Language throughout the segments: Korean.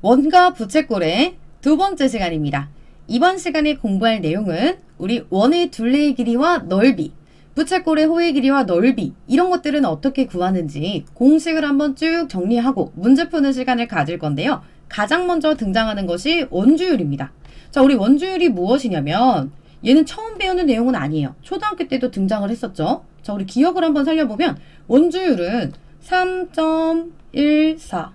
원과 부채꼴의 두 번째 시간입니다. 이번 시간에 공부할 내용은 우리 원의 둘레의 길이와 넓이, 부채꼴의 호의 길이와 넓이 이런 것들은 어떻게 구하는지 공식을 한번 쭉 정리하고 문제 푸는 시간을 가질 건데요. 가장 먼저 등장하는 것이 원주율입니다. 자, 우리 원주율이 무엇이냐면 얘는 처음 배우는 내용은 아니에요. 초등학교 때도 등장을 했었죠. 자, 우리 기억을 한번 살려보면 원주율은 3.14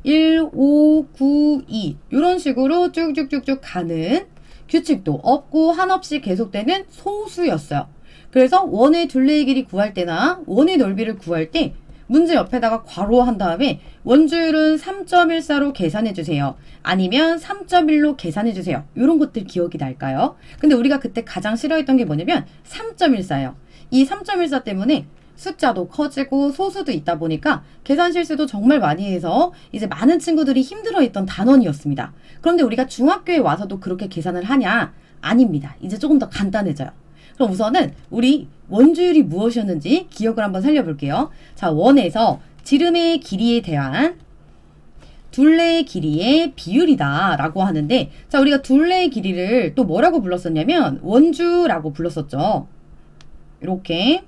1592 이런 식으로 쭉쭉쭉쭉 가는 규칙도 없고 한없이 계속되는 소수였어요. 그래서 원의 둘레의 길이 구할 때나 원의 넓이를 구할 때 문제 옆에다가 괄호한 다음에 원주율은 3.14로 계산해주세요. 아니면 3.1로 계산해주세요. 이런 것들 기억이 날까요? 근데 우리가 그때 가장 싫어했던 게 뭐냐면 3.14예요. 이 3.14 때문에 숫자도 커지고 소수도 있다 보니까 계산 실수도 정말 많이 해서 이제 많은 친구들이 힘들어했던 단원이었습니다. 그런데 우리가 중학교에 와서도 그렇게 계산을 하냐? 아닙니다. 이제 조금 더 간단해져요. 그럼 우선은 우리 원주율이 무엇이었는지 기억을 한번 살려볼게요. 자, 원에서 지름의 길이에 대한 둘레의 길이의 비율이다 라고 하는데, 자, 우리가 둘레의 길이를 또 뭐라고 불렀었냐면 원주라고 불렀었죠. 이렇게.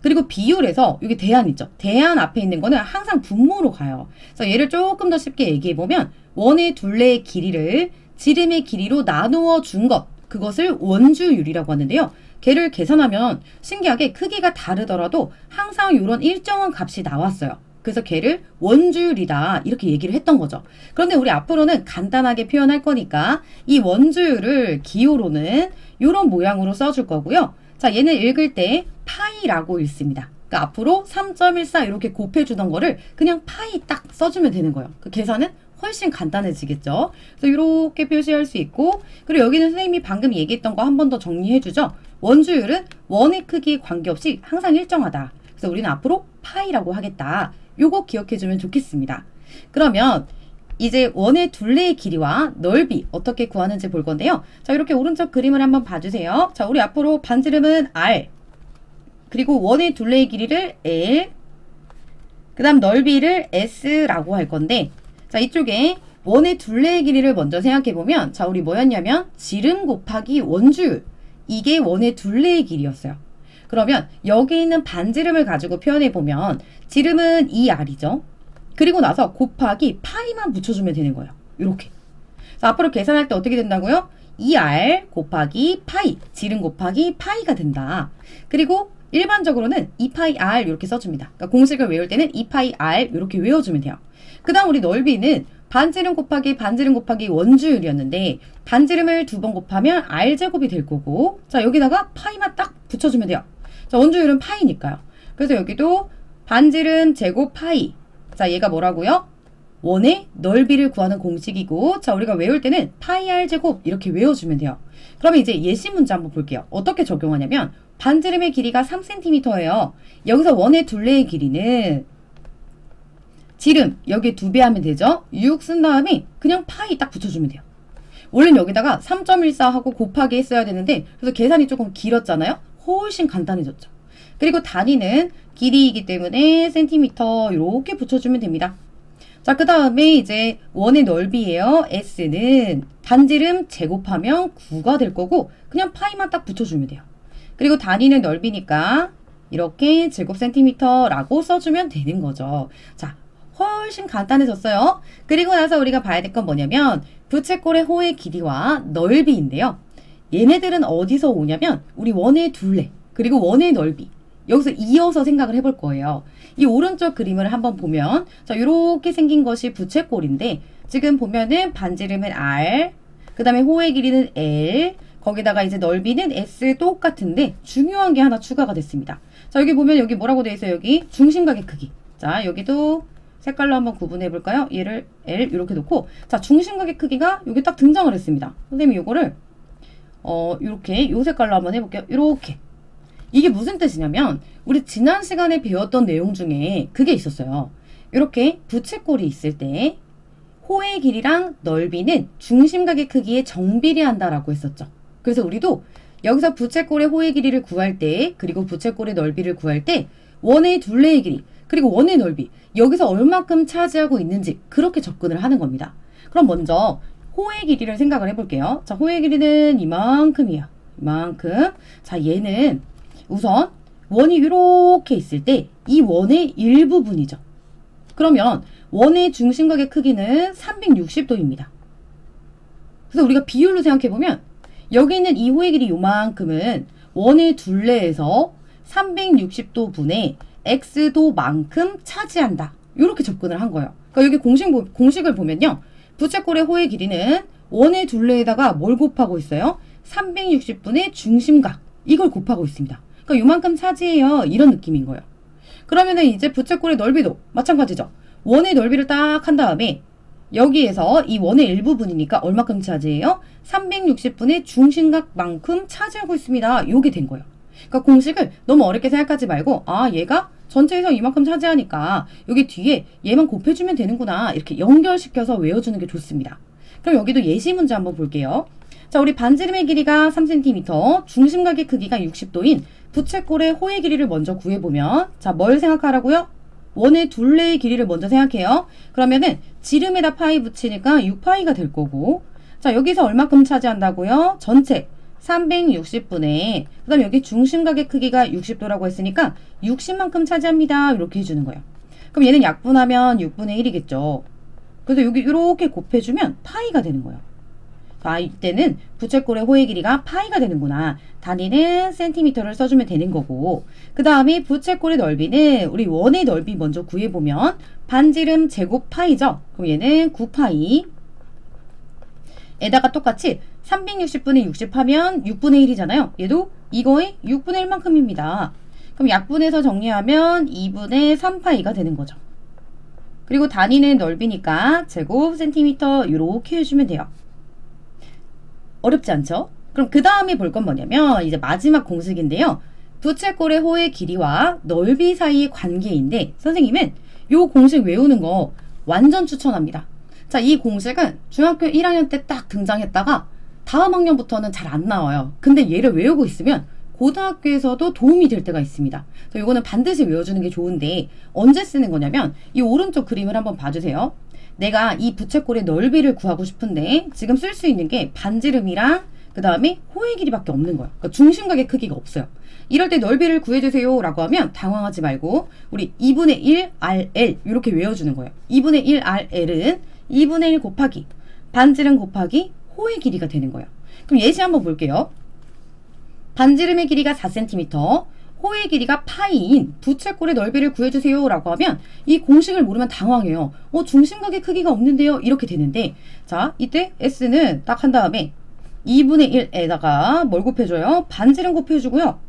그리고 비율에서 여기 대안 있죠. 대안 앞에 있는 거는 항상 분모로 가요. 그래서 얘를 조금 더 쉽게 얘기해보면 원의 둘레의 길이를 지름의 길이로 나누어 준 것, 그것을 원주율이라고 하는데요. 걔를 계산하면 신기하게 크기가 다르더라도 항상 이런 일정한 값이 나왔어요. 그래서 걔를 원주율이다 이렇게 얘기를 했던 거죠. 그런데 우리 앞으로는 간단하게 표현할 거니까 이 원주율을 기호로는 이런 모양으로 써줄 거고요. 자, 얘는 읽을 때 파이라고 읽습니다. 그러니까 앞으로 3.14 이렇게 곱해주던 거를 그냥 파이 딱 써주면 되는 거예요. 그 계산은 훨씬 간단해지겠죠. 그래서 이렇게 표시할 수 있고, 그리고 여기는 선생님이 방금 얘기했던 거 한 번 더 정리해주죠. 원주율은 원의 크기에 관계없이 항상 일정하다. 그래서 우리는 앞으로 파이라고 하겠다. 요거 기억해주면 좋겠습니다. 그러면 이제 원의 둘레의 길이와 넓이 어떻게 구하는지 볼 건데요. 자, 이렇게 오른쪽 그림을 한번 봐주세요. 자, 우리 앞으로 반지름은 R, 그리고 원의 둘레의 길이를 L, 그 다음 넓이를 S라고 할 건데, 자, 이쪽에 원의 둘레의 길이를 먼저 생각해보면, 자, 우리 뭐였냐면 지름 곱하기 원주율, 이게 원의 둘레의 길이였어요. 그러면 여기 있는 반지름을 가지고 표현해보면 지름은 2R이죠. 그리고 나서 곱하기 파이만 붙여주면 되는 거예요. 이렇게. 자, 앞으로 계산할 때 어떻게 된다고요? 2R 곱하기 파이, 지름 곱하기 파이가 된다. 그리고 일반적으로는 2파이 R 이렇게 써줍니다. 그러니까 공식을 외울 때는 2파이 R 이렇게 외워주면 돼요. 그 다음 우리 넓이는 반지름 곱하기 원주율이었는데 반지름을 2번 곱하면 R제곱이 될 거고, 자, 여기다가 파이만 딱 붙여주면 돼요. 자, 원주율은 파이니까요. 그래서 여기도 반지름 제곱 파이. 자, 얘가 뭐라고요? 원의 넓이를 구하는 공식이고, 자, 우리가 외울 때는 파이 R 제곱 이렇게 외워주면 돼요. 그러면 이제 예시 문제 한번 볼게요. 어떻게 적용하냐면 반지름의 길이가 3cm예요. 여기서 원의 둘레의 길이는 지름 여기에 2배 하면 되죠. 6 쓴 다음에 그냥 파이 딱 붙여주면 돼요. 원래는 여기다가 3.14 하고 곱하기 했어야 되는데 그래서 계산이 조금 길었잖아요. 훨씬 간단해졌죠. 그리고 단위는 길이이기 때문에 센티미터 이렇게 붙여주면 됩니다. 자, 그 다음에 이제 원의 넓이에요. S는 반지름 제곱하면 9가 될 거고 그냥 파이만 딱 붙여주면 돼요. 그리고 단위는 넓이니까 이렇게 제곱 센티미터라고 써주면 되는 거죠. 자, 훨씬 간단해졌어요. 그리고 나서 우리가 봐야 될 건 뭐냐면 부채꼴의 호의 길이와 넓이인데요. 얘네들은 어디서 오냐면 우리 원의 둘레 그리고 원의 넓이 여기서 이어서 생각을 해볼 거예요. 이 오른쪽 그림을 한번 보면 자, 이렇게 생긴 것이 부채꼴인데 지금 보면은 반지름은 R, 그 다음에 호의 길이는 L, 거기다가 이제 넓이는 S 똑같은데 중요한 게 하나 추가가 됐습니다. 자, 여기 보면 여기 뭐라고 되어 있어요? 여기 중심각의 크기. 자, 여기도 색깔로 한번 구분해 볼까요? 얘를 L 이렇게 놓고, 자, 중심각의 크기가 여기 딱 등장을 했습니다. 선생님이 요거를 이렇게 요 색깔로 한번 해볼게요. 이렇게. 이게 무슨 뜻이냐면 우리 지난 시간에 배웠던 내용 중에 그게 있었어요. 이렇게 부채꼴이 있을 때 호의 길이랑 넓이는 중심각의 크기에 정비례한다라고 했었죠. 그래서 우리도 여기서 부채꼴의 호의 길이를 구할 때 그리고 부채꼴의 넓이를 구할 때 원의 둘레의 길이 그리고 원의 넓이, 여기서 얼마큼 차지하고 있는지 그렇게 접근을 하는 겁니다. 그럼 먼저 호의 길이를 생각을 해볼게요. 자, 호의 길이는 이만큼이에요. 이만큼. 자, 얘는 우선 원이 이렇게 있을 때 이 원의 일부분이죠. 그러면 원의 중심각의 크기는 360도입니다. 그래서 우리가 비율로 생각해보면 여기 있는 이 호의 길이 요만큼은 원의 둘레에서 360도 분의 x도만큼 차지한다. 이렇게 접근을 한 거예요. 그러니까 여기 공식을 보면요. 부채꼴의 호의 길이는 원의 둘레에다가 뭘 곱하고 있어요? 360분의 중심각. 이걸 곱하고 있습니다. 그러니까 요만큼 차지해요. 이런 느낌인 거예요. 그러면은 이제 부채꼴의 넓이도 마찬가지죠. 원의 넓이를 딱 한 다음에 여기에서 이 원의 일부분이니까 얼마큼 차지해요? 360분의 중심각만큼 차지하고 있습니다. 요게 된 거예요. 그러니까 공식을 너무 어렵게 생각하지 말고 아 얘가 전체에서 이만큼 차지하니까 여기 뒤에 얘만 곱해주면 되는구나 이렇게 연결시켜서 외워주는 게 좋습니다. 그럼 여기도 예시 문제 한번 볼게요. 자, 우리 반지름의 길이가 3cm, 중심각의 크기가 60도인 부채꼴의 호의 길이를 먼저 구해보면 자, 뭘 생각하라고요? 원의 둘레의 길이를 먼저 생각해요. 그러면은 지름에다 파이 붙이니까 6파이가 될 거고 자, 여기서 얼마큼 차지한다고요? 전체 360분의 그 다음에 여기 중심각의 크기가 60도라고 했으니까 60만큼 차지합니다. 이렇게 해주는 거예요. 그럼 얘는 약분하면 6분의 1이겠죠. 그래서 여기 이렇게 곱해주면 파이가 되는 거예요. 아, 이때는 부채꼴의 호의 길이가 파이가 되는구나. 단위는 센티미터를 써주면 되는 거고 그 다음에 부채꼴의 넓이는 우리 원의 넓이 먼저 구해보면 반지름 제곱 파이죠. 그럼 얘는 9파이 에다가 똑같이 360분의 60 하면 6분의 1이잖아요. 얘도 이거의 6분의 1만큼입니다. 그럼 약분해서 정리하면 2분의 3파이가 되는 거죠. 그리고 단위는 넓이니까 제곱 센티미터 이렇게 해주면 돼요. 어렵지 않죠? 그럼 그 다음에 볼 건 뭐냐면 이제 마지막 공식인데요. 부채꼴의 호의 길이와 넓이 사이의 관계인데 선생님은 이 공식 외우는 거 완전 추천합니다. 자, 이 공식은 중학교 1학년 때 딱 등장했다가 다음 학년부터는 잘 안 나와요. 근데 얘를 외우고 있으면 고등학교에서도 도움이 될 때가 있습니다. 이거는 반드시 외워주는 게 좋은데 언제 쓰는 거냐면 이 오른쪽 그림을 한번 봐주세요. 내가 이 부채꼴의 넓이를 구하고 싶은데 지금 쓸 수 있는 게 반지름이랑 그 다음에 호의 길이밖에 없는 거예요. 그러니까 중심각의 크기가 없어요. 이럴 때 넓이를 구해주세요 라고 하면 당황하지 말고 우리 2분의 1 RL 이렇게 외워주는 거예요. 2분의 1 RL은 2분의 1 곱하기 반지름 곱하기 호의 길이가 되는 거예요. 그럼 예시 한번 볼게요. 반지름의 길이가 4cm, 호의 길이가 파이인 부채꼴의 넓이를 구해주세요 라고 하면 이 공식을 모르면 당황해요. 중심각의 크기가 없는데요. 이렇게 되는데 자, 이때 S는 딱 한 다음에 2분의 1에다가 뭘 곱해줘요? 반지름 곱해주고요.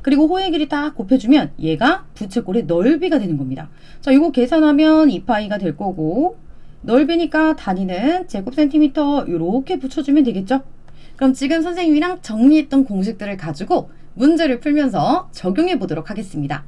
그리고 호의 길이 딱 곱해주면 얘가 부채꼴의 넓이가 되는 겁니다. 자, 이거 계산하면 2파이가 될 거고 넓이니까 단위는 제곱 센티미터 이렇게 붙여주면 되겠죠? 그럼 지금 선생님이랑 정리했던 공식들을 가지고 문제를 풀면서 적용해 보도록 하겠습니다.